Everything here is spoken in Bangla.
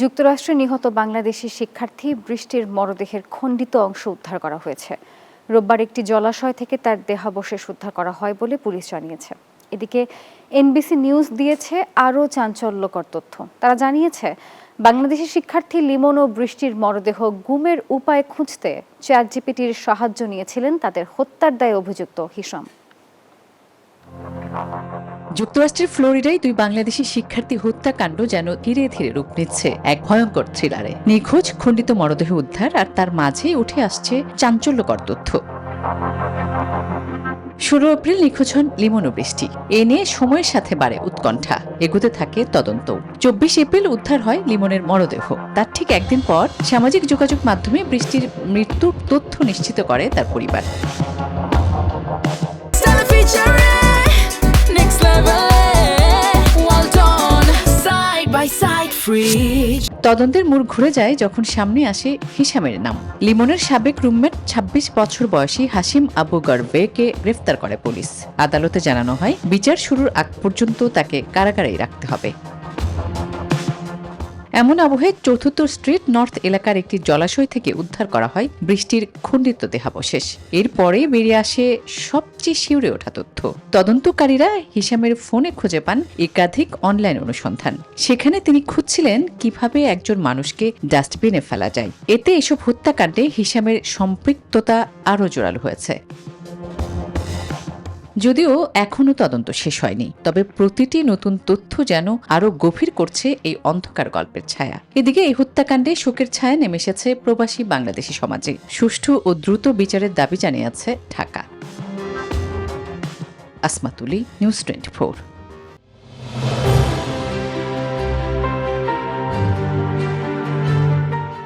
যুক্তরাষ্ট্রে নিহত বাংলাদেশি শিক্ষার্থী বৃষ্টির মরদেহের খণ্ডিত অংশ উদ্ধার করা হয়েছে। রোববার একটি জলাশয় থেকে তার দেহাবশেষ উদ্ধার করা হয় বলে পুলিশ জানিয়েছে। এদিকে এনবিসি নিউজ দিয়েছে আরও চাঞ্চল্যকর তথ্য। তারা জানিয়েছে, বাংলাদেশি শিক্ষার্থী লিমন ও বৃষ্টির মরদেহ গুমের উপায় খুঁজতে চ্যাটজিপিটির সাহায্য নিয়েছিলেন তাদের হত্যার দায়ে অভিযুক্ত হিশাম। যুক্তরাষ্ট্রের ফ্লোরিডায় দুই বাংলাদেশি শিক্ষার্থী হত্যাকাণ্ড যেন ধীরে ধীরে রূপ নিচ্ছে এক ভয়ঙ্কর থ্রিলারে। নিখোঁজ খণ্ডিত মরদেহ উদ্ধার আর তার মাঝেই উঠে আসছে চাঞ্চল্যকর তথ্য। 16 এপ্রিল নিখোঁজ হন লিমন ও বৃষ্টি। এ নিয়ে সময়ের সাথে বাড়ে উৎকণ্ঠা, এগোতে থাকে তদন্ত। 24 এপ্রিল উদ্ধার হয় লিমনের মরদেহ। তার ঠিক একদিন পর সামাজিক যোগাযোগ মাধ্যমে বৃষ্টির মৃত্যুর তথ্য নিশ্চিত করে তার পরিবার। তদন্তের মোড় ঘুরে যায় যখন সামনে আসে হিশামের নাম। লিমনের সাবেক রুমমেট 26 বছর বয়সী হাশিম আবু গর্বেকে গ্রেফতার করে পুলিশ। আদালতে জানানো হয়, বিচার শুরুর আগ পর্যন্ত তাকে কারাগারেই রাখতে হবে। এমন আবহে ৪র্থ স্ট্রিট নর্থ এলাকার একটি জলাশয় থেকে উদ্ধার করা হয় বৃষ্টির খণ্ডিত দেহাবশেষ। এরপরে বেরিয়ে আসে সবচেয়ে শিউরে ওঠা তথ্য। তদন্তকারীরা হিশামের ফোনে খুঁজে পান একাধিক অনলাইন অনুসন্ধান। সেখানে তিনি খুঁজছিলেন কিভাবে একজন মানুষকে ডাস্টবিনে ফেলা যায়। এতে এসব হত্যাকাণ্ডে হিশামের সম্পৃক্ততা আরও জোরালো হয়েছে। যদিও এখনো তদন্ত শেষ হয়নি, তবে প্রতিটি নতুন তথ্য যেন আরও গভীর করছে এই অন্ধকার গল্পের ছায়া। এদিকে এই হত্যাকাণ্ডে শোকের ছায়া নেমে এসেছে প্রবাসী বাংলাদেশি সমাজে। সুষ্ঠু ও দ্রুত বিচারের দাবি জানিয়েছে ঢাকা। আসমা তুলি, নিউজ 24।